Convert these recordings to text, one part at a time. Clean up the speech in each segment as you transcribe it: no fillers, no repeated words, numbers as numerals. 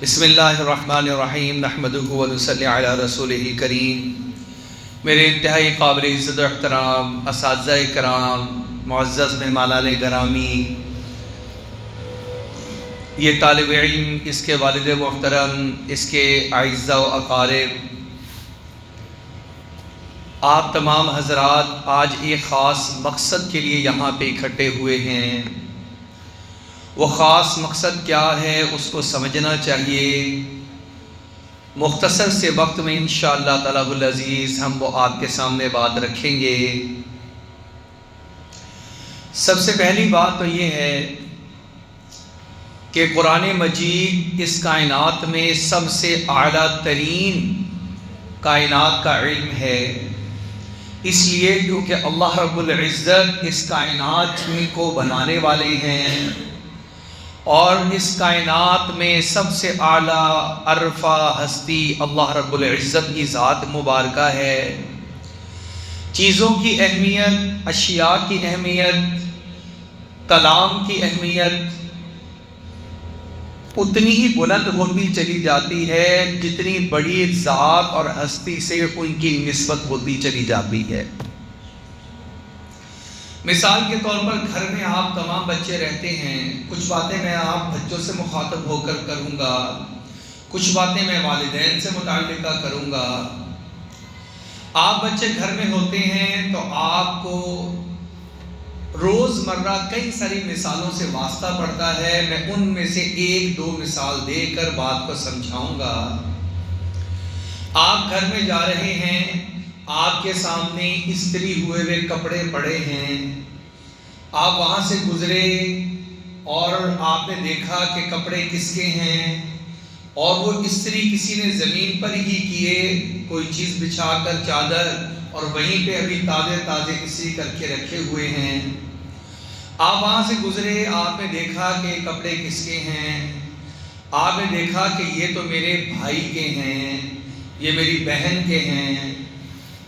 بسم اللہ الرحمن الرحیم نحمدہ و نصلی علی رسولہ الکریم۔ میرے انتہائی قابل عزت و احترام اساتذہ کرام، معزز مہمانان گرامی، یہ طالب علم، اس کے والد محترم، اس کے اعزاء و اقارب، آپ تمام حضرات آج ایک خاص مقصد کے لیے یہاں پہ اکٹھے ہوئے ہیں۔ وہ خاص مقصد کیا ہے اس کو سمجھنا چاہیے۔ مختصر سے وقت میں انشاءاللہ تعالیٰ العزیز ہم وہ آپ کے سامنے بات رکھیں گے۔ سب سے پہلی بات تو یہ ہے کہ قرآن مجید اس کائنات میں سب سے اعلیٰ ترین کائنات کا علم ہے، اس لیے کیونکہ اللہ رب العزت اس کائنات کو بنانے والے ہیں، اور اس کائنات میں سب سے اعلیٰ عرفہ ہستی اللہ رب العزت کی ذات مبارکہ ہے۔ چیزوں کی اہمیت، اشیاء کی اہمیت، کلام کی اہمیت اتنی ہی بلند ہوتی چلی جاتی ہے جتنی بڑی ذات اور ہستی سے ان کی نسبت ہوتی چلی جاتی ہے۔ مثال کے طور پر گھر میں آپ تمام بچے رہتے ہیں، کچھ باتیں میں آپ بچوں سے مخاطب ہو کر کروں گا، کچھ باتیں میں والدین سے متعلقہ کروں گا۔ آپ بچے گھر میں ہوتے ہیں تو آپ کو روز مرہ کئی ساری مثالوں سے واسطہ پڑتا ہے، میں ان میں سے ایک دو مثال دے کر بات کو سمجھاؤں گا۔ آپ گھر میں جا رہے ہیں، آپ کے سامنے استری ہوئے کپڑے پڑے ہیں، آپ وہاں سے گزرے اور آپ نے دیکھا کہ کپڑے کس کے ہیں، اور وہ استری کسی نے زمین پر ہی کیے، کوئی چیز بچھا کر چادر، اور وہیں پہ ابھی تازے تازے استری کر کے رکھے ہوئے ہیں۔ آپ وہاں سے گزرے، آپ نے دیکھا کہ کپڑے کس کے ہیں، آپ نے دیکھا کہ یہ تو میرے بھائی کے ہیں، یہ میری بہن کے ہیں،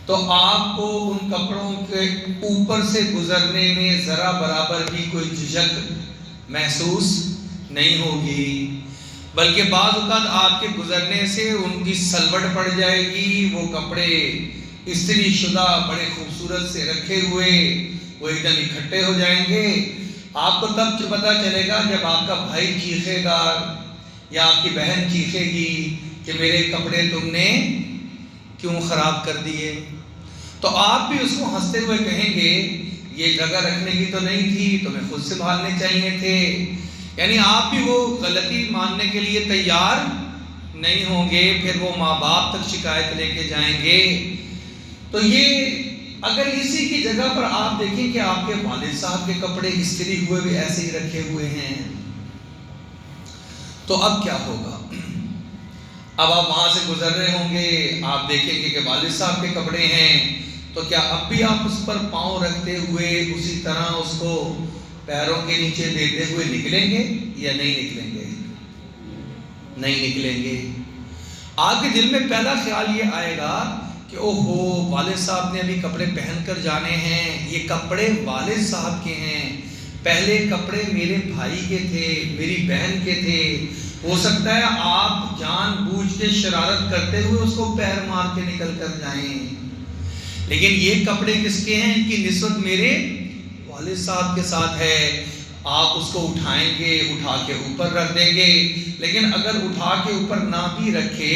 تو آپ کو ان کپڑوں کے اوپر سے گزرنے میں ذرا برابر بھی کوئی جھجک محسوس نہیں ہوگی، بلکہ بعض اوقات آپ کے گزرنے سے ان کی سلوٹ پڑ جائے گی۔ وہ کپڑے استری شدہ بڑے خوبصورت سے رکھے ہوئے وہ ایک دم اکٹھے ہو جائیں گے۔ آپ کو تب پتہ چلے گا جب آپ کا بھائی چیخے گا یا آپ کی بہن چیخے گی کہ میرے کپڑے تم نے کیوں خراب کر دیے۔ تو آپ بھی اس کو ہنستے ہوئے کہیں گے یہ جگہ رکھنے کی تو نہیں تھی، تمہیں خود سنبھالنے چاہیے تھے۔ یعنی آپ بھی وہ غلطی ماننے کے لیے تیار نہیں ہوں گے، پھر وہ ماں باپ تک شکایت لے کے جائیں گے۔ تو یہ اگر اسی کی جگہ پر آپ دیکھیں کہ آپ کے والد صاحب کے کپڑے استری ہوئے بھی ایسے ہی رکھے ہوئے ہیں، تو اب کیا ہوگا؟ اب آپ وہاں سے گزر رہے ہوں گے، آپ دیکھیں گے کہ والد صاحب کے کپڑے ہیں، تو کیا اب بھی آپ اس پر پاؤں رکھتے ہوئے اسی طرح اس کو پیروں کے نیچے دیتے ہوئے نکلیں گے یا نہیں نکلیں گے؟ نہیں نکلیں گے۔ آپ کے دل میں پہلا خیال یہ آئے گا کہ اوہو، والد صاحب نے ابھی کپڑے پہن کر جانے ہیں، یہ کپڑے والد صاحب کے ہیں، پہلے کپڑے میرے بھائی کے تھے، میری بہن کے تھے۔ ہو سکتا ہے آپ جان بوجھ کے شرارت کرتے ہوئے اس کو پیر مار کے نکل کر جائیں، لیکن یہ کپڑے کس کے ہیں؟ ان کی نسبت میرے والد صاحب کے ساتھ ہے۔ آپ اس کو اٹھائیں گے، اٹھا کے اوپر رکھ دیں گے، لیکن اگر اٹھا کے اوپر نہ بھی رکھے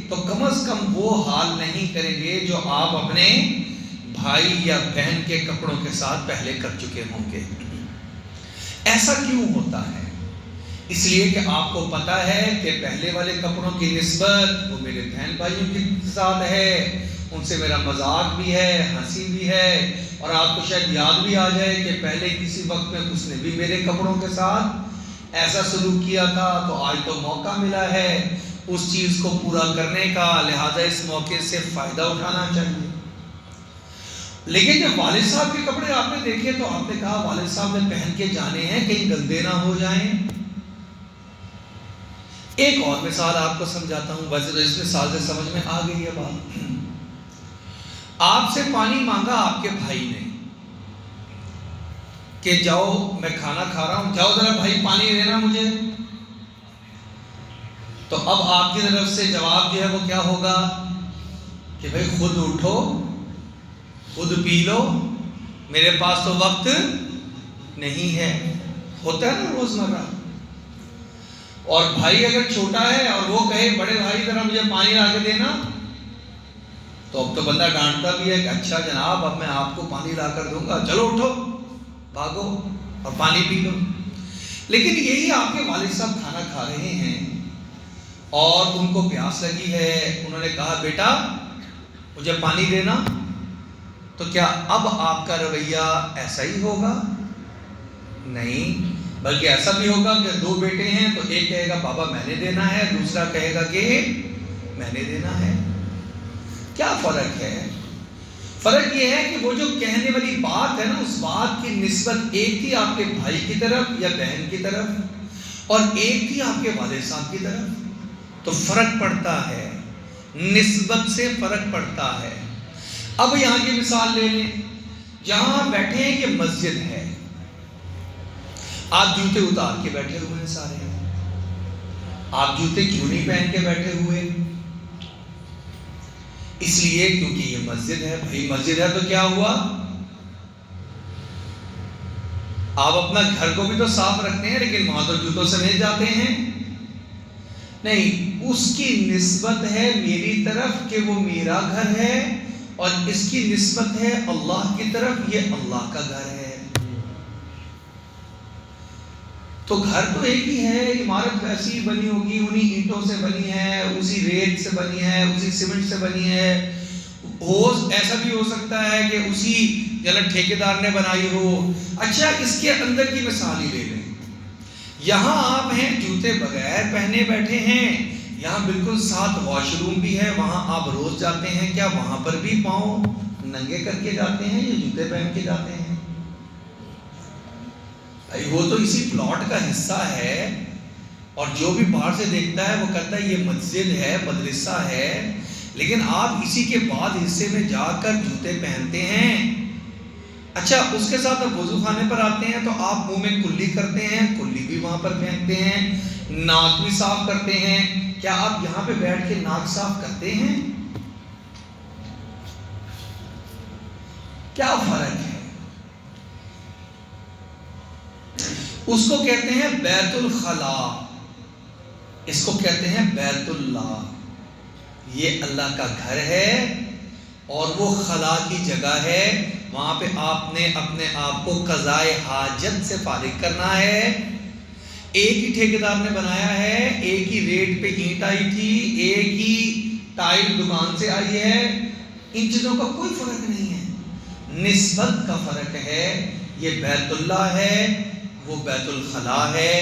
تو کم از کم وہ حال نہیں کریں گے جو آپ اپنے بھائی یا بہن کے کپڑوں کے ساتھ پہلے کر چکے ہوں گے۔ ایسا کیوں ہوتا ہے؟ اس لیے کہ آپ کو پتا ہے کہ پہلے والے کپڑوں کی نسبت وہ میرے بہن بھائیوں کے ساتھ ہے، ان سے میرا مذاق بھی ہے، ہنسی بھی ہے، اور آپ کو شاید یاد بھی آ جائے کہ پہلے کسی وقت میں اس نے بھی میرے کپڑوں کے ساتھ ایسا سلوک کیا تھا، تو آج تو موقع ملا ہے اس چیز کو پورا کرنے کا، لہٰذا اس موقع سے فائدہ اٹھانا چاہیے۔ لیکن جب والد صاحب کے کپڑے آپ نے دیکھے تو آپ نے کہا والد صاحب نے پہن کے جانے ہیں، کہیں گندے نہ ہو جائیں۔ ایک اور مثال آپ کو سمجھاتا ہوں، ویسے تو اس مثال سے سمجھ میں آ گئی ہے بات۔ آپ سے پانی مانگا آپ کے بھائی نے کہ جاؤ میں کھانا کھا رہا ہوں، جاؤ ذرا بھائی پانی دینا مجھے۔ تو اب آپ کی طرف سے جواب جو ہے وہ کیا ہوگا کہ بھائی خود اٹھو، خود پی لو، میرے پاس تو وقت نہیں ہے. ہوتا ہے نا روزمرہ. اور بھائی اگر چھوٹا ہے اور وہ کہے بڑے بھائی ذرا مجھے پانی لا کے دینا، تو اب تو بندہ ڈانٹتا بھی ہے کہ اچھا جناب اب میں آپ کو پانی لا کر دوں گا، چلو اٹھو بھاگو اور پانی پی لو. لیکن یہی آپ کے والد صاحب کھانا کھا رہے ہیں اور ان کو پیاس لگی ہے، انہوں نے کہا بیٹا مجھے پانی دینا، تو کیا اب آپ کا رویہ ایسا ہی ہوگا؟ نہیں، بلکہ ایسا بھی ہوگا کہ دو بیٹے ہیں تو ایک کہے گا بابا میں نے دینا ہے، دوسرا کہے گا کہ میں نے دینا ہے. کیا فرق ہے؟ فرق یہ ہے کہ وہ جو کہنے والی بات ہے نا، اس بات کی نسبت ایک تھی آپ کے بھائی کی طرف یا بہن کی طرف اور ایک تھی آپ کے والد صاحب کی طرف. تو فرق پڑتا ہے، نسبت سے فرق پڑتا ہے. اب یہاں کی مثال لے لیں، جہاں بیٹھے ہیں کہ مسجد ہے، آپ جوتے اتار کے بیٹھے ہوئے ہیں سارے، آپ جوتے کیوں نہیں پہن کے بیٹھے ہوئے؟ اس لیے کیونکہ یہ مسجد ہے. بھائی مسجد ہے تو کیا ہوا؟ آپ اپنا گھر کو بھی تو صاف رکھتے ہیں، لیکن وہاں تو جوتوں سے نہیں جاتے ہیں. نہیں، اس کی نسبت ہے میری طرف کہ وہ میرا گھر ہے، اور اس کی نسبت ہے اللہ کی طرف، یہ اللہ کا گھر ہے. تو گھر تو ایک ہی ہے، عمارت ویسی بنی ہوگی، انہی اینٹوں سے بنی ہے، اسی ریت سے بنی ہے، اسی سیمنٹ سے بنی ہے. ایسا بھی ہو سکتا ہے کہ اسی ٹھیکیدار نے بنائی ہو. اچھا اس کے اندر کی مثال ہی لے لیں. یہاں آپ ہیں جوتے بغیر پہنے بیٹھے ہیں، یہاں بالکل ساتھ واش روم بھی ہے، وہاں آپ روز جاتے ہیں، کیا وہاں پر بھی پاؤں ننگے کر کے جاتے ہیں یا جوتے پہن کے جاتے ہیں؟ وہ تو اسی پلاٹ کا حصہ ہے، اور جو بھی باہر سے دیکھتا ہے وہ کہتا ہے یہ مسجد ہے، مدرسہ ہے. لیکن آپ اسی کے بعد حصے میں جا کر جوتے پہنتے ہیں. اچھا اس کے ساتھ اب وضو خانے پر آتے ہیں تو آپ منہ میں کلی کرتے ہیں، کلی بھی وہاں پر پہنتے ہیں، ناک بھی صاف کرتے ہیں. کیا آپ یہاں پہ بیٹھ کے ناک صاف کرتے ہیں؟ کیا فرق ہے؟ اس کو کہتے ہیں بیت الخلا، اس کو کہتے ہیں بیت اللہ. یہ اللہ کا گھر ہے اور وہ خلا کی جگہ ہے، وہاں پہ آپ نے اپنے آپ کو قضائے حاجت سے فارغ کرنا ہے. ایک ہی ٹھیکیدار نے بنایا ہے، ایک ہی ریٹ پہ اینٹ آئی تھی، ایک ہی ٹائل دکان سے آئی ہے. ان چیزوں کا کوئی فرق نہیں ہے، نسبت کا فرق ہے. یہ بیت اللہ ہے، وہ بیت الخلا ہے.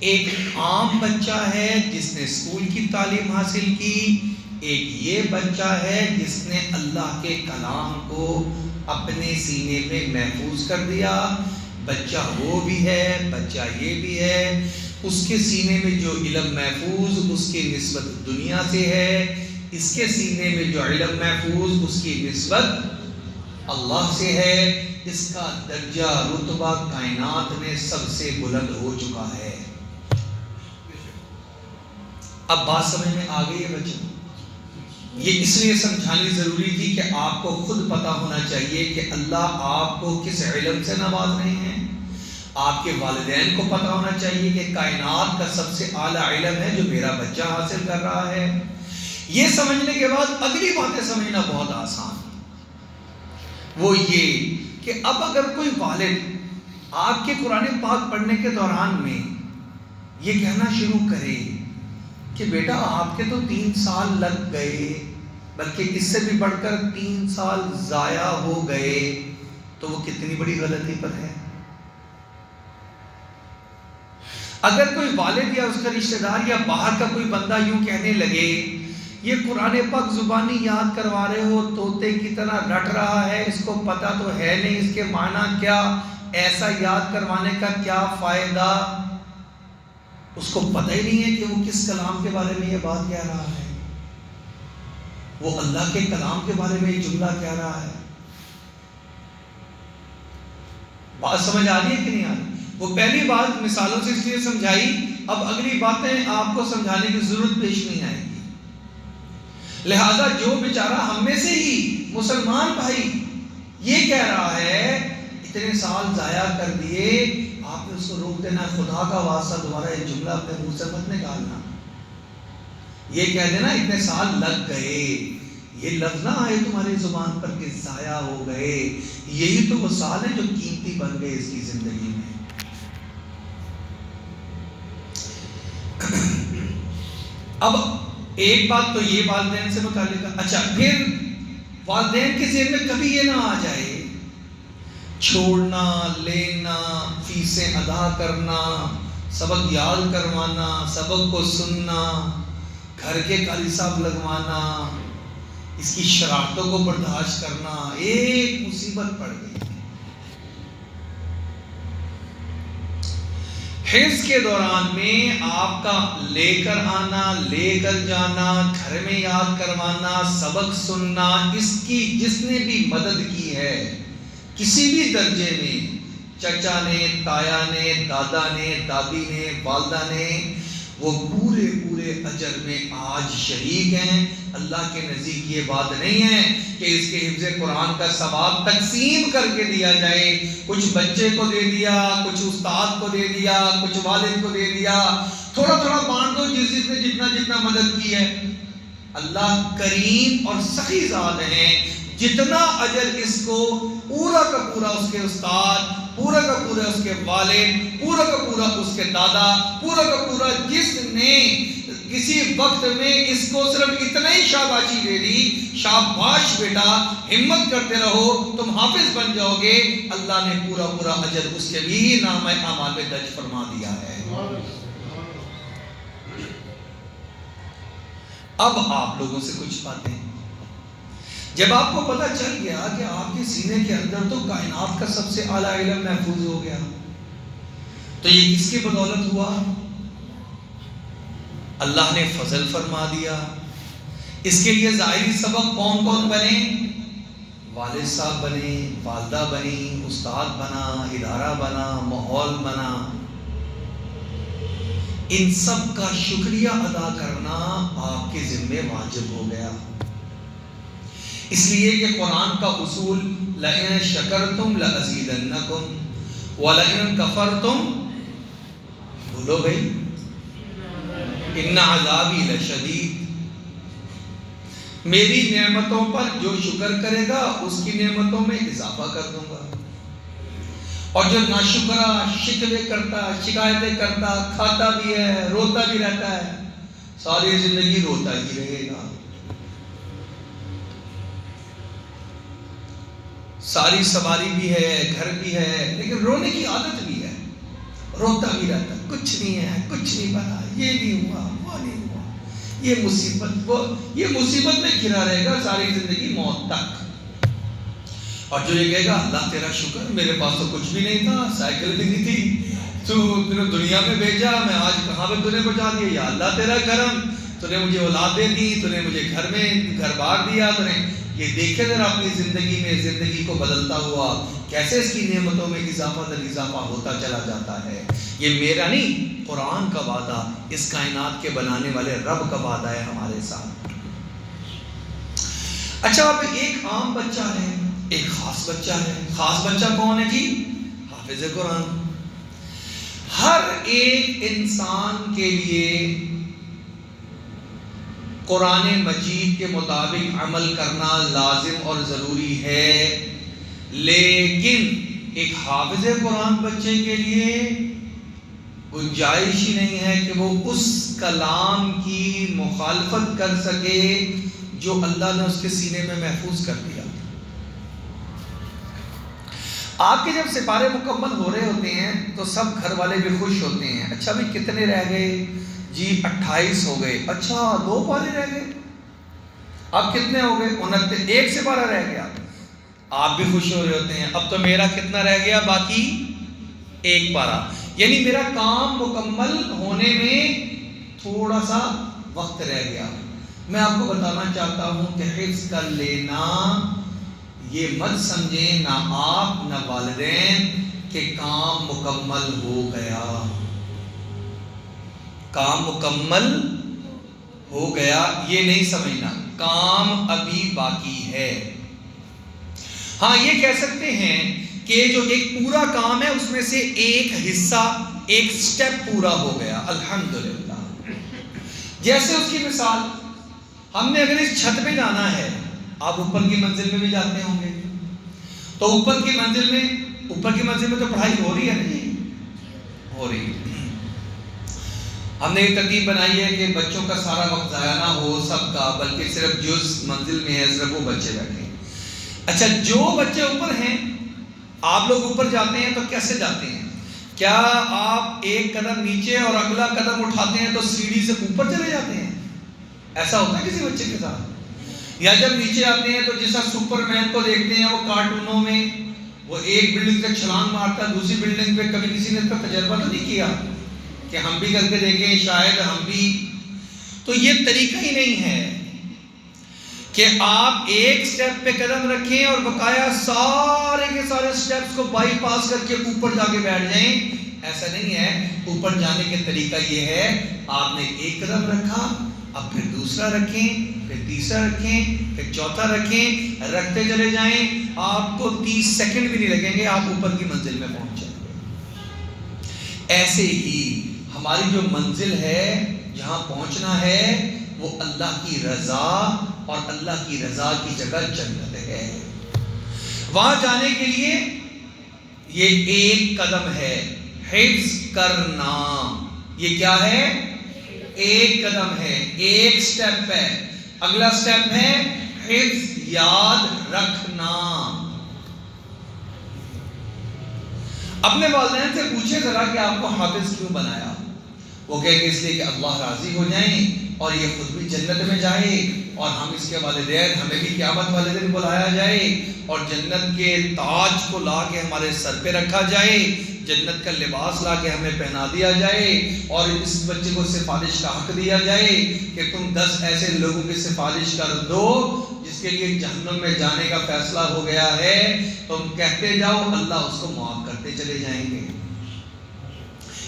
ایک عام بچہ ہے جس نے اسکول کی تعلیم حاصل کی، ایک یہ بچہ ہے جس نے اللہ کے کلام کو اپنے سینے میں محفوظ کر دیا. بچہ وہ بھی ہے، بچہ یہ بھی ہے. اس کے سینے میں جو علم محفوظ اس کی نسبت دنیا سے ہے، اس کے سینے میں جو علم محفوظ اس کی نسبت اللہ سے ہے. اس کا درجہ رتبہ کائنات میں سب سے بلند ہو چکا ہے. اب بات سمجھ میں آ گئی ہے بچوں؟ یہ اس لیے سمجھانی ضروری تھی کہ آپ کو خود پتا ہونا چاہیے کہ اللہ آپ کو کس علم سے نواز رہے ہیں. آپ کے والدین کو پتا ہونا چاہیے کہ کائنات کا سب سے اعلیٰ علم ہے جو میرا بچہ حاصل کر رہا ہے. یہ سمجھنے کے بعد اگلی باتیں سمجھنا بہت آسان ہے. وہ یہ کہ اب اگر کوئی والد آپ کے قرآن پاک پڑھنے کے دوران میں یہ کہنا شروع کرے کہ بیٹا آپ کے تو 3 سال لگ گئے، بلکہ اس سے بھی بڑھ کر 3 سال ضائع ہو گئے، تو وہ کتنی بڑی غلطی پر ہے. اگر کوئی والد یا اس کا رشتہ دار یا باہر کا کوئی بندہ یوں کہنے لگے یہ قرآن پاک زبانی یاد کروا رہے ہو، طوطے کی طرح رٹ رہا ہے، اس کو پتہ تو ہے نہیں اس کے معنی کیا، ایسا یاد کروانے کا کیا فائدہ، اس کو پتہ ہی نہیں ہے کہ وہ کس کلام کے بارے میں یہ بات کہہ رہا ہے، وہ اللہ کے کلام کے بارے میں یہ جملہ کہہ رہا ہے. بات سمجھ آ رہی ہے کہ نہیں آ رہی؟ وہ پہلی بات مثالوں سے اس لیے سمجھائی اب اگلی باتیں آپ کو سمجھانے کی ضرورت پیش نہیں آئے گی. لہذا جو بیچارہ ہم میں سے ہی مسلمان بھائی یہ کہہ رہا ہے اتنے سال ضائع کر دیے، آپ نے اس کو روک دینا. خدا کا واسطہ دوبارہ یہ جملہ اپنے منہ سے مت نکالنا. یہ کہہ دینا اتنے سال لگ گئے، یہ لفظ نہ آئے تمہاری زبان پر کہ ضائع ہو گئے. یہی تو وہ سال ہیں جو قیمتی بن گئے اس کی زندگی میں. اب ایک بات تو یہ والدین سے متعلق ہے. اچھا پھر والدین کے ذہن میں کبھی یہ نہ آ جائے چھوڑنا، لینا، فیسیں ادا کرنا، سبق یاد کروانا، سبق کو سننا، گھر کے قاری صاحب لگوانا، اس کی شرارتوں کو برداشت کرنا، ایک مصیبت پڑ گئی. حفظ کے دوران میں آپ کا لے کر آنا، لے کر جانا، گھر میں یاد کروانا، سبق سننا، اس کی جس نے بھی مدد کی ہے کسی بھی درجے میں، چچا نے، تایا نے، دادا نے، دادی نے، والدہ نے، وہ پورے پورے اجر میں آج شریک ہیں. اللہ کے نزدیک یہ بات نہیں ہے کہ اس کے حفظ قرآن کا ثواب تقسیم کر کے دیا جائے، کچھ بچے کو دے دیا، کچھ استاد کو دے دیا، کچھ والد کو دے دیا، تھوڑا تھوڑا بانٹ دو جس نے جتنا جتنا مدد کی ہے. اللہ کریم اور سخی ذات ہیں، جتنا اجر اس کو پورا کا پورا اس کے استاد، پورا کا پورا اس کے والد، پورا کا پورا اس کے دادا، پورا کا پورا جس نے کسی وقت میں اس کو صرف اتنا ہی شاباشی دے دی، شاباش بیٹا ہمت کرتے رہو تم حافظ بن جاؤ گے، اللہ نے پورا پورا اجر اس کے بھی نامہ اعمال میں درج فرما دیا ہے. اب آپ لوگوں سے کچھ باتیں، جب آپ کو پتہ چل گیا کہ آپ کے سینے کے اندر تو کائنات کا سب سے اعلیٰ علم محفوظ ہو گیا، تو یہ کس کی بدولت ہوا؟ اللہ نے فضل فرما دیا. اس کے لیے ظاہری سبب کون کون بنے؟ والد صاحب بنے، والدہ بنی، استاد بنا، ادارہ بنا، ماحول بنا. ان سب کا شکریہ ادا کرنا آپ کے ذمہ واجب ہو گیا. اس لیے کہ قرآن کا اصول لَإِن شَكَرْتُمْ لَأَزِيدَنَّكُمْ وَلَإِن كَفَرْتُمْ، بولو بھائی، إِنَّ عَذَابِي لَشَدِيدٌ، میری نعمتوں پر جو شکر کرے گا اس کی نعمتوں میں اضافہ کر دوں گا، اور جو ناشکرا، شکوے کرتا، شکایتیں کرتا، کھاتا بھی ہے، روتا بھی رہتا ہے، ساری زندگی روتا ہی رہے گا. ساری سواری بھی ہے، گھر بھی ہے، لیکن رونے کی عادت بھی ہے، روتا بھی رہتا، کچھ نہیں ہے، کچھ نہیں بنا، یہ نہیں ہوا، وہ نہیں ہوا، یہ مصیبت میں گھرا رہے گا ساری زندگی موت تک. اور جو یہ کہے گا اللہ تیرا شکر، میرے پاس تو کچھ بھی نہیں تھا، سائیکل بھی نہیں تھی، تو نے دنیا میں بھیجا، میں آج کہاں پہ تو نے پہنچا دیا، یا اللہ تیرا کرم، تو نے مجھے اولاد دے دی، تو نے مجھے گھر بار دیا، تو نے یہ دیکھے ذرا اپنی زندگی میں زندگی کو بدلتا ہوا کیسے اس کی نعمتوں میں اضافہ در اضافہ ہوتا چلا جاتا ہے. یہ میرا نہیں، قرآن کا وعدہ، اس کائنات کے بنانے والے رب کا وعدہ ہے ہمارے ساتھ. اچھا اب ایک عام بچہ ہے، ایک خاص بچہ ہے. خاص بچہ کون ہے جی؟ حافظ قرآن. ہر ایک انسان کے لیے قرآن مجید کے مطابق عمل کرنا لازم اور ضروری ہے، لیکن ایک حافظ قرآن بچے کے لیے گنجائش ہی نہیں ہے کہ وہ اس کلام کی مخالفت کر سکے جو اللہ نے اس کے سینے میں محفوظ کر دیا. آپ کے جب سپارے مکمل ہو رہے ہوتے ہیں تو سب گھر والے بھی خوش ہوتے ہیں. اچھا بھی کتنے رہ گئے جی؟ 28 ہو گئے. اچھا 2 پارے رہ گئے. اب کتنے ہو گئے؟ 29. 1 سپارہ رہ گیا. آپ بھی خوش ہو رہے ہوتے ہیں. اب تو میرا کتنا رہ گیا؟ باقی 1 پارہ. یعنی میرا کام مکمل ہونے میں تھوڑا سا وقت رہ گیا. میں آپ کو بتانا چاہتا ہوں کہ حفظ کر لینا یہ مت سمجھیں نہ آپ نہ والدین کہ کام مکمل ہو گیا. کام مکمل ہو گیا یہ نہیں سمجھنا، کام ابھی باقی ہے۔ ہاں یہ کہہ سکتے ہیں کہ جو ایک پورا کام ہے اس میں سے ایک حصہ، ایک سٹیپ پورا ہو گیا، الحمدللہ۔ جیسے اس کی مثال، ہم نے اگر اس چھت پہ جانا ہے، آپ اوپر کی منزل میں بھی جاتے ہوں گے، تو اوپر کی منزل میں تو پڑھائی ہو رہی ہے نہیں ہو رہی۔ ہم نے ایک ترتیب بنائی ہے کہ بچوں کا سارا وقت ضائع نہ ہو سب کا، بلکہ صرف جو منزل میں ہے صرف وہ بچے بیٹھے۔ اچھا، جو بچے اوپر ہیں، آپ لوگ اوپر جاتے ہیں تو کیسے جاتے ہیں؟ کیا آپ ایک قدم نیچے اور اگلا قدم اٹھاتے ہیں تو سیڑھی سے اوپر چلے جاتے ہیں؟ ایسا ہوتا ہے کسی بچے کے ساتھ؟ یا جب نیچے آتے ہیں تو جیسا سپر مین کو دیکھتے ہیں وہ کارٹونوں میں، وہ ایک بلڈنگ سے چھلانگ مارتا ہے دوسری بلڈنگ پہ، کبھی کسی نے اس کا تجربہ تو نہیں کیا کہ ہم بھی کر کے دیکھیں شاید ہم بھی؟ تو یہ طریقہ ہی نہیں ہے کہ آپ ایک سٹیپ پہ قدم رکھیں اور بقایا سارے کے سارے سٹیپس کو بائی پاس کر کے اوپر جا کے بیٹھ جائیں۔ ایسا نہیں ہے۔ اوپر جانے کے طریقہ یہ ہے، آپ نے ایک قدم رکھا، اب پھر دوسرا رکھیں، پھر تیسرا رکھیں، پھر چوتھا رکھیں، رکھتے چلے جائیں، آپ کو 30 سیکنڈ بھی نہیں لگیں گے، آپ اوپر کی منزل میں پہنچ جائیں گے۔ ایسے ہی ہماری جو منزل ہے، جہاں پہنچنا ہے، وہ اللہ کی رضا، اور اللہ کی رضا کی جگہ جنت ہے۔ وہاں جانے کے لیے یہ ایک قدم ہے، حفظ کرنا۔ یہ کیا ہے؟ ایک قدم ہے، ایک سٹیپ ہے۔ اگلا سٹیپ ہے حفظ، یاد رکھنا۔ اپنے والدین سے پوچھیں ذرا کہ آپ کو حافظ کیوں بنایا؟ وہ کہے کہ اس لیے کہ اللہ راضی ہو جائیں اور یہ خود بھی جنت میں جائے، اور ہم اس کے والدین، ہمیں بھی قیامت والے دن بلایا جائے اور جنت کے تاج کو لا کے ہمارے سر پہ رکھا جائے، جنت کا لباس لا کے ہمیں پہنا دیا جائے، اور اس بچے کو سفارش کا حق دیا جائے کہ تم 10 ایسے لوگوں کی سفارش کر دو جس کے لیے جہنم میں جانے کا فیصلہ ہو گیا ہے، تم کہتے جاؤ، اللہ اس کو معاف کرتے چلے جائیں گے۔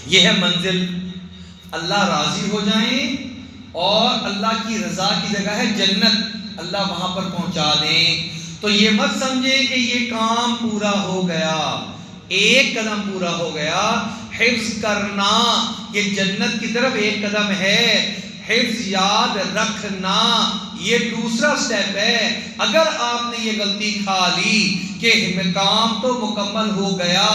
یہ ہے منزل، اللہ راضی ہو جائیں اور اللہ کی رضا کی جگہ ہے جنت، اللہ وہاں پر پہنچا دیں۔ تو یہ مت سمجھیں کہ یہ کام پورا ہو گیا، ایک قدم پورا ہو گیا۔ حفظ کرنا یہ جنت کی طرف ایک قدم ہے، حفظ یاد رکھنا یہ دوسرا سٹیپ ہے۔ اگر آپ نے یہ غلطی کھا لی کہ کام تو مکمل ہو گیا،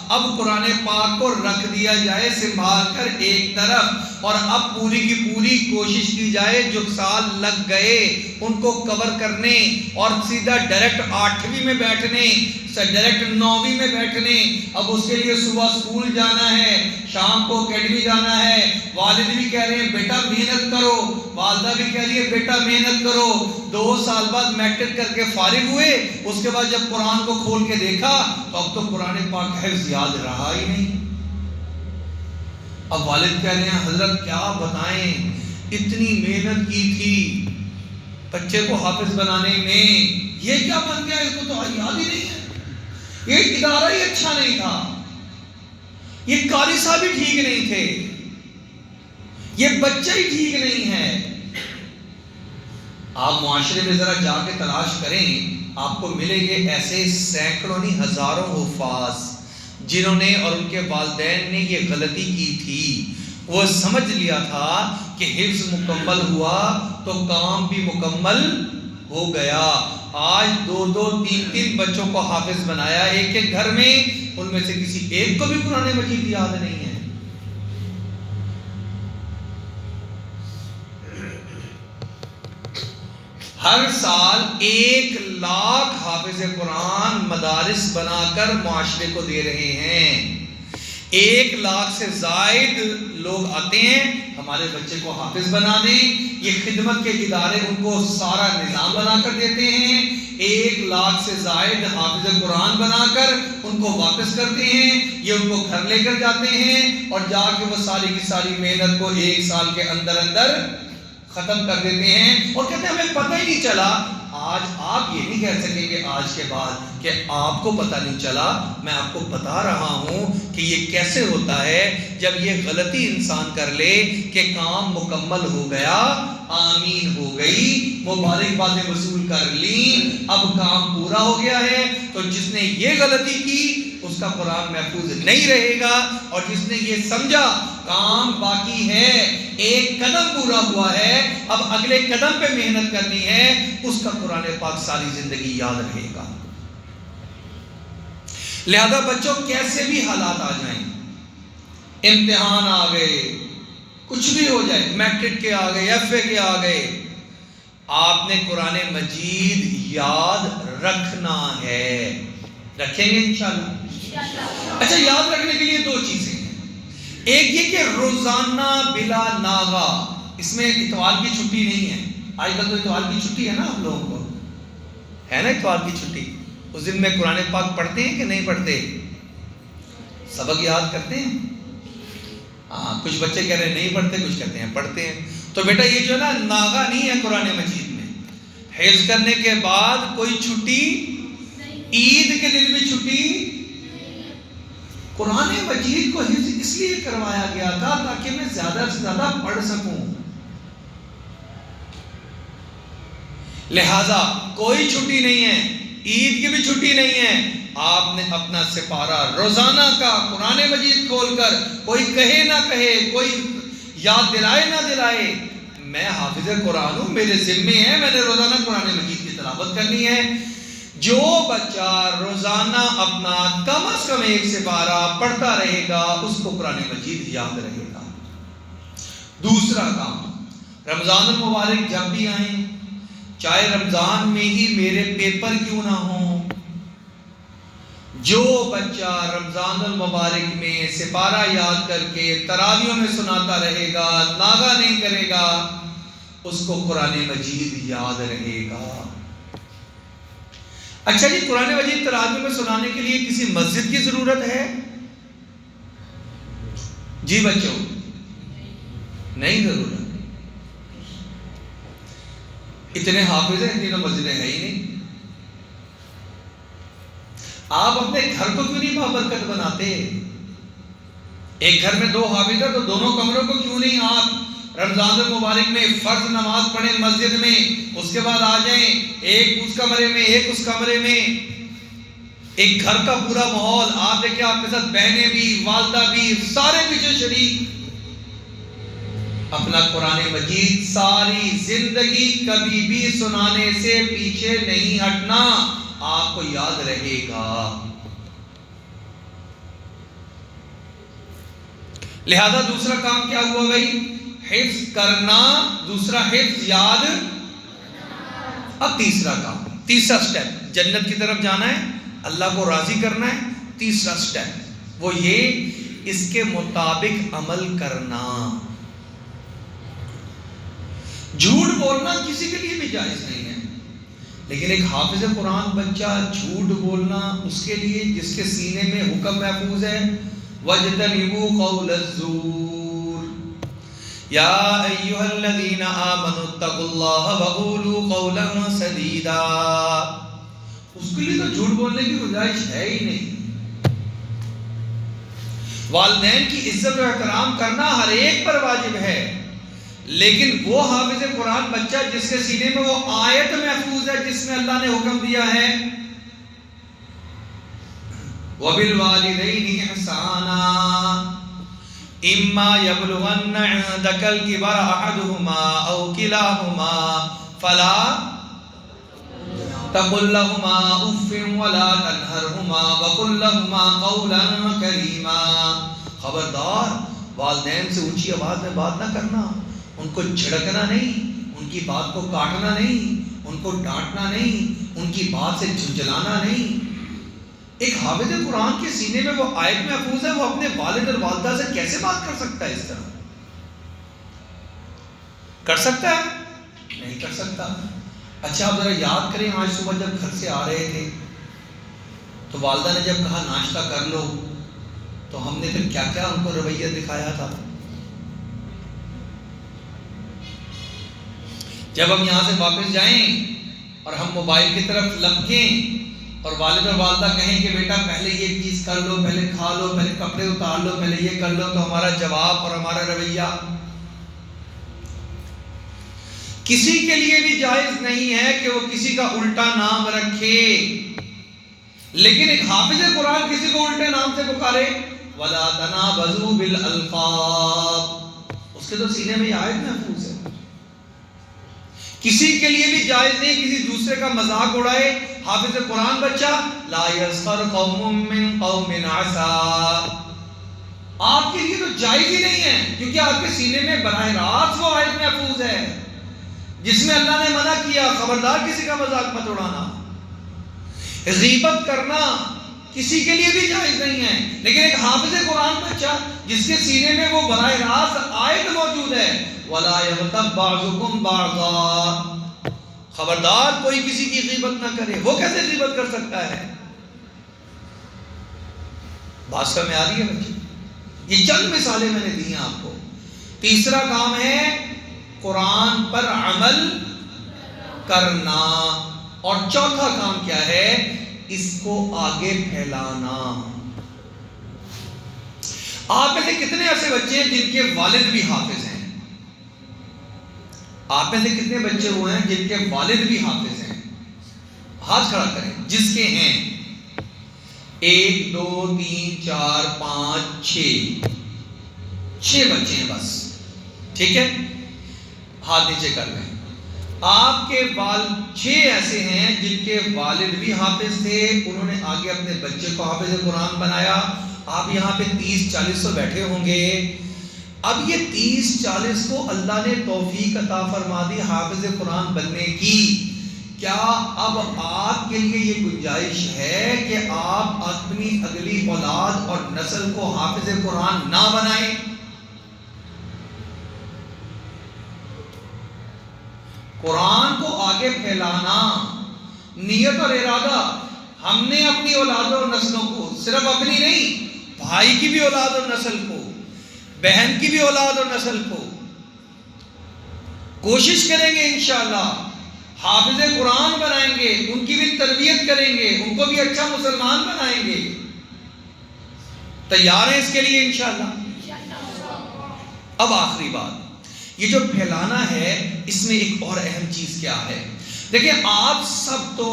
اب قرآن پاک کو رکھ دیا جائے سنبھال کر ایک طرف، اور اب پوری کی پوری کوشش کی جائے جو سال لگ گئے ان کو کور کرنے، اور سیدھا ڈائریکٹ 8ویں میں بیٹھنے، ڈائریکٹ 9ویں میں بیٹھنے۔ اب اس کے لیے صبح اسکول جانا ہے، شام کو اکیڈمی جانا ہے، والد بھی کہہ رہے ہیں بیٹا محنت کرو، والدہ بھی کہہ رہی ہے بیٹا محنت کرو۔ 2 سال بعد میٹرک کر کے فارغ ہوئے، اس کے بعد جب قرآن کو کھول کے دیکھا تو اب تو قرآن پاک حفظ یاد رہا ہی نہیں۔ اب والد کہہ رہے ہیں حضرت کیا بتائیں، اتنی محنت کی تھی بچے کو حافظ بنانے میں، یہ کیا بن گیا، اس کو تو یاد ہی نہیں ہے، یہ ادارہ ہی اچھا نہیں تھا، یہ قاری صاحب ہی ٹھیک نہیں تھے، یہ بچہ ہی ٹھیک نہیں ہے۔ آپ معاشرے میں ذرا جا کے تلاش کریں، آپ کو ملیں گے ایسے سینکڑوں نہیں ہزاروں حفاظ جنہوں نے اور ان کے والدین نے یہ غلطی کی تھی۔ وہ سمجھ لیا تھا کہ حفظ مکمل ہوا تو کام بھی مکمل ہو گیا۔ آج 2-2 3-3 بچوں کو حافظ بنایا ایک ایک گھر میں، ان میں سے کسی ایک کو بھی قرآن مجید یاد نہیں ہے۔ ہر سال 1 لاکھ حافظ قرآن مدارس بنا کر معاشرے کو دے رہے ہیں۔ 1 لاکھ سے زائد لوگ آتے ہیں ہمارے بچے کو حافظ بنا دیں، یہ خدمت کے ادارے ان کو سارا نظام بنا کر دیتے ہیں۔ 1 لاکھ سے زائد حافظ قرآن بنا کر ان کو واپس کرتے ہیں، یہ ان کو گھر لے کر جاتے ہیں اور جا کے وہ ساری کی ساری محنت کو 1 سال کے اندر اندر ختم کر دیتے ہیں، اور کہتے ہیں ہمیں پتہ ہی نہیں چلا آج آپ یہ نہیں کہہ سکیں گے آج کے بعد کہ آپ کو پتہ نہیں چلا. میں آپ کو بتا رہا ہوں کہ یہ کیسے ہوتا ہے. جب یہ غلطی انسان کر لے کہ کام مکمل ہو گیا, آمین ہو گئی, مبارکبادیں وصول کر لی, اب کام پورا ہو گیا ہے, تو جس نے یہ غلطی کی اس کا قرآن محفوظ نہیں رہے گا, اور جس نے یہ سمجھا کام باقی ہے, ایک قدم پورا ہوا ہے, اب اگلے قدم پہ محنت کرنی ہے, اس کا قرآن پاک ساری زندگی یاد رہے گا. لہذا بچوں کیسے بھی حالات آ جائیں, امتحان آ گئے, کچھ بھی ہو جائے, میٹرک کے آ گئے, ایف اے کے آ گئے, آپ نے قرآن مجید یاد رکھنا ہے. رکھیں گے انشاءاللہ؟ اچھا, یاد رکھنے کے لیے دو چیزیں ہیں. ایک یہ کہ روزانہ بلا ناغہ, اس میں اتوار کی چھٹی نہیں ہے. آج کل تو اتوار کی چھٹی ہے نا آپ لوگوں کو, ہے نا اتوار کی چھٹی. اس دن میں قرآن پاک پڑھتے ہیں کہ نہیں پڑھتے؟ سبق یاد کرتے ہیں؟ ہاں, کچھ بچے کہہ رہے ہیں نہیں پڑھتے, کچھ کہتے ہیں پڑھتے ہیں. تو بیٹا یہ جو ہے نا ناغہ نہیں ہے قرآن مجید میں. حفظ کرنے کے بعد کوئی چھٹی, عید کے دن بھی چھٹی. قرآن مجید کو حفظ اس لیے کروایا گیا تھا تاکہ میں زیادہ سے زیادہ پڑھ سکوں. لہذا کوئی چھٹی نہیں ہے, عید کی بھی چھٹی نہیں ہے. آپ نے اپنا سپارہ روزانہ کا قرآن مجید کھول کر, کوئی کہے نہ کہے, کوئی یاد دلائے نہ دلائے, میں حافظ قرآن ہوں, میرے ذمے ہے, میں نے روزانہ قرآن مجید کی تلاوت کرنی ہے. جو بچہ روزانہ اپنا کم از کم ایک سپارہ پڑھتا رہے گا اس کو قرآن مجید یاد رہے گا. دوسرا کام, رمضان المبارک جب بھی آئیں, چاہے رمضان میں ہی میرے پیپر کیوں نہ ہوں, جو بچہ رمضان المبارک میں سپارہ یاد کر کے تراویحوں میں سناتا رہے گا, ناغہ نہیں کرے گا, اس کو قرآن مجید یاد رہے گا. اچھا جی, قرآن مجید تراویح میں سنانے کے لیے کسی مسجد کی ضرورت ہے؟ جی بچوں, نہیں ضرورت. اتنے حافظ ہیں, اتنی تو مسجدیں ہیں ہی نہیں. آپ اپنے گھر کو کیوں نہیں بابرکت بناتے؟ ایک گھر میں دو حافظ ہیں تو دونوں کمروں کو کیوں نہیں آپ رمضان المبارک میں فرض نماز پڑھیں مسجد میں, اس کے بعد آ جائیں, ایک اس کمرے میں ایک اس کمرے میں, ایک گھر کا پورا ماحول. آپ دیکھیں آپ کے ساتھ بہنیں بھی, والدہ بھی, سارے پیچھے شریک. اپنا قرآن مجید ساری زندگی کبھی بھی سنانے سے پیچھے نہیں ہٹنا, آپ کو یاد رہے گا. لہذا دوسرا کام کیا ہوا بھائی؟ حفظ کرنا. دوسرا حفظ یاد. اب تیسرا کام, تیسرا سٹیپ, جنت کی طرف جانا ہے, اللہ کو راضی کرنا ہے. تیسرا سٹیپ وہ یہ, اس کے مطابق عمل کرنا. جھوٹ بولنا کسی کے لیے بھی جائز نہیں ہے, لیکن ایک حافظ قرآن بچہ جھوٹ بولنا اس کے لیے جس کے سینے میں حکم محفوظ ہے, وَاجْتَنِبُوا قَوْلَ الزُّورِ يَا أَيُّهَا الَّذِينَ آمَنُوا اتَّقُوا اللَّهَ وَقُولُوا قَوْلًا سَدِيدًا. اس کے لیے تو جھوٹ بولنے کی گنجائش ہے ہی نہیں. والدین کی عزت و احترام کرنا ہر ایک پر واجب ہے, لیکن وہ حافظ قرآن بچہ جس کے سینے میں وہ آیت محفوظ ہے جس میں اللہ نے حکم دیا ہے وَبِالْوَالِدَيْنِ إِحْسَانًا إِمَّا يَبْلُغَنَّ عِندَكَ الْكِبَرَ أَحَدُهُمَا أَوْ كِلَاهُمَا فَلَا تَقُل لَّهُمَا أُفٍّ وَلَا تَنْهَرْهُمَا وَقُل لَّهُمَا قَوْلًا كَرِيمًا. خبردار, والدین سے اونچی آواز میں بات نہ کرنا, ان کو جھڑکنا نہیں, ان کی بات کو کاٹنا نہیں, ان کو ڈانٹنا نہیں, ان کی بات سے جھنجھلانا نہیں. ایک حافظ قرآن کے سینے میں وہ آیت محفوظ ہے, وہ اپنے والد اور والدہ سے کیسے بات کر سکتا ہے؟ اس طرح کر سکتا ہے؟ نہیں کر سکتا. اچھا آپ ذرا یاد کریں, آج صبح جب گھر سے آ رہے تھے تو والدہ نے جب کہا ناشتہ کر لو, تو ہم نے پھر کیا کیا ان کو رویہ دکھایا تھا؟ جب ہم یہاں سے واپس جائیں اور ہم موبائل کی طرف لپکیں اور والد اور والدہ کہیں کہ بیٹا پہلے یہ چیز کر لو، پہلے کھا لو، پہلے کپڑے اتار لو، پہلے یہ کر لو، تو ہمارا جواب اور ہمارا رویہ کسی کے لیے بھی جائز نہیں ہے کہ وہ کسی کا الٹا نام رکھے. لیکن ایک حافظ قرآن کسی کو الٹے نام سے پکارے، وَلَا تَنَابَزُوا بِالْأَلْقَابِ، اس کے تو سینے میں یہ آیت محفوظ ہے. کسی کے لیے بھی جائز نہیں کسی دوسرے کا مذاق اڑائے. حافظ قرآن بچہ، لا یسخر قوم من قوم عسى، آپ کے لیے تو جائز ہی نہیں ہے، کیونکہ آپ کے سینے میں براہ راست وہ آیت محفوظ ہے جس میں اللہ نے منع کیا خبردار کسی کا مذاق مت اڑانا. غیبت کرنا کسی کے لیے بھی جائز نہیں ہے، لیکن ایک حافظ قرآن بچہ جس کے سینے میں وہ براہ راست آیت موجود ہے، وَلَا يَغْتَبْ بَعْضُكُمْ بَعْضًا، خبردار کوئی کسی کی غیبت نہ کرے. وہ کیسے غیبت کر سکتا ہے؟ بات سمجھ میں آ رہی ہے بچے؟ یہ چند مثالیں میں نے دی ہیں آپ کو. تیسرا کام ہے قرآن پر عمل کرنا، اور چوتھا کام کیا ہے؟ اس کو آگے پھیلانا. آپ میں سے کتنے ایسے بچے ہیں جن کے والد بھی حافظ ہیں؟ آپ میں سے کتنے بچے ہوئے ہیں جن کے والد بھی حافظ ہیں؟ ہاتھ کھڑا کریں جس کے ہیں. 1 2 3 4 5 6 بچے ہیں بس، ٹھیک ہے؟ ہاتھ نیچے کر لیں. آپ کے والد 6 ایسے ہیں جن کے والد بھی حافظ تھے، انہوں نے آگے اپنے بچے کو حافظ قرآن بنایا. آپ یہاں پہ 30-40 تو بیٹھے ہوں گے. اب یہ 30-40 کو اللہ نے توفیق عطا فرما دی حافظ قرآن بننے کی. کیا اب آپ کے لیے یہ گنجائش ہے کہ آپ اپنی اگلی اولاد اور نسل کو حافظ قرآن نہ بنائیں؟ قرآن کو آگے پھیلانا، نیت اور ارادہ. ہم نے اپنی اولاد اور نسلوں کو، صرف اپنی نہیں، بھائی کی بھی اولاد اور نسل کو، بہن کی بھی اولاد اور نسل کو کوشش کریں گے انشاءاللہ حافظ قرآن بنائیں گے، ان کی بھی تربیت کریں گے، ان کو بھی اچھا مسلمان بنائیں گے. تیار ہیں اس کے لیے انشاءاللہ؟ اب آخری بات، یہ جو پھیلانا ہے اس میں ایک اور اہم چیز کیا ہے؟ دیکھیں آپ سب تو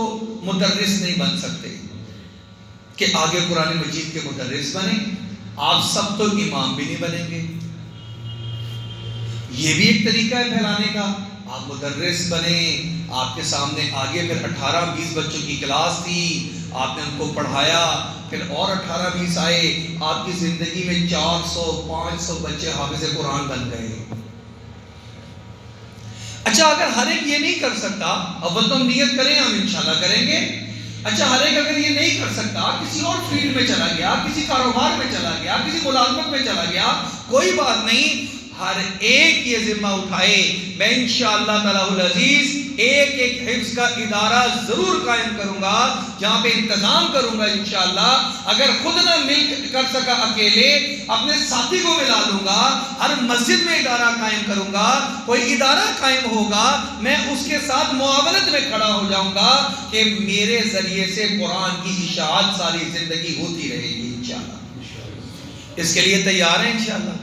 مدرس نہیں بن سکتے کہ آگے قرآن مجید کے مدرس بنیں. آپ سب تو امام بھی نہیں بنیں گے. یہ بھی ایک طریقہ ہے پھیلانے کا. آپ مدرس بنیں، آپ کے سامنے آگے پھر 18-20 بچوں کی کلاس تھی، آپ نے ان کو پڑھایا، پھر اور 18-20 آئے، آپ کی زندگی میں 400-500 بچے حافظ قرآن بن گئے. اچھا اگر ہر ایک یہ نہیں کر سکتا، اول تو ہم نیت کریں، ہم انشاءاللہ کریں گے. اچھا ہر ایک اگر یہ نہیں کر سکتا، کسی اور فیلڈ میں چلا گیا، کسی کاروبار میں چلا گیا، کسی ملازمت میں چلا گیا، کوئی بات نہیں، ہر ایک یہ ذمہ اٹھائے. میں انشاءاللہ تعالی العزیز ایک حفظ کا ادارہ ضرور قائم کروں گا، جہاں پہ انتظام کروں گا انشاءاللہ. اگر خود نہ مل کر سکا اکیلے، اپنے ساتھی کو ملا لوں گا. ہر مسجد میں ادارہ قائم کروں گا، کوئی ادارہ قائم ہوگا، میں اس کے ساتھ معاونت میں کھڑا ہو جاؤں گا کہ میرے ذریعے سے قرآن کی اشاعت ساری زندگی ہوتی رہے گی انشاءاللہ. اس کے لیے تیار ہیں انشاءاللہ؟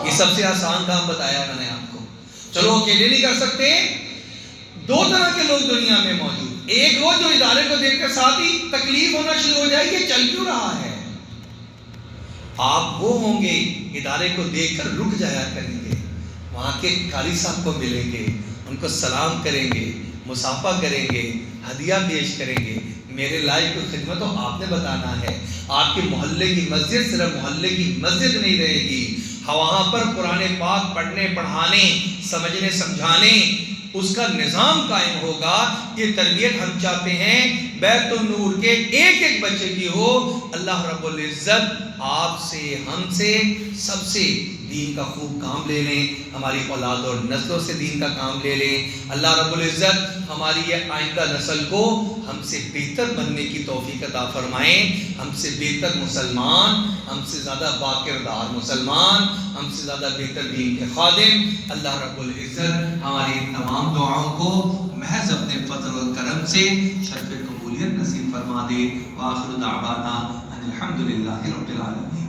یہ سب سے آسان کام بتایا میں نے آپ کو. چلو اکیلے نہیں کر سکتے، 2 طرح کے لوگ دنیا میں موجود. ایک وہ جو ادارے کو دیکھ کر ساتھ ہی تکلیف ہونا شروع ہو جائے کہ چل کیوں رہا ہے. آپ وہ ہوں گے ادارے کو دیکھ کر رک جایا کریں گے، وہاں کے قاری صاحب کو ملیں گے، ان کو سلام کریں گے، مصافحہ کریں گے، ہدیہ پیش کریں گے. میرے لائق کو خدمت تو آپ نے بتانا ہے. آپ کے محلے کی مسجد صرف محلے کی مسجد نہیں رہے گی، وہاں پر قرآن پاک پڑھنے پڑھانے سمجھنے سمجھانے اس کا نظام قائم ہوگا. یہ تربیت ہم چاہتے ہیں بیت النور کے ایک ایک بچے کی ہو. اللہ رب العزت آپ سے، ہم سے، سب سے دین کا خوب کام لے لیں، ہماری اولاد اور نسلوں سے دین کا کام لے لیں. اللہ رب العزت ہماری یہ آئندہ نسل کو ہم سے بہتر بننے کی توفیق عطا فرمائیں، ہم سے بہتر مسلمان، ہم سے زیادہ باکردار مسلمان، ہم سے زیادہ بہتر دین کے خادم. اللہ رب العزت ہماری تمام دعاؤں کو محض اپنے فضل و کرم سے شرف قبولیت نصیب فرما دے. وآخر دعوانا ان الحمدللہ رب العالمین.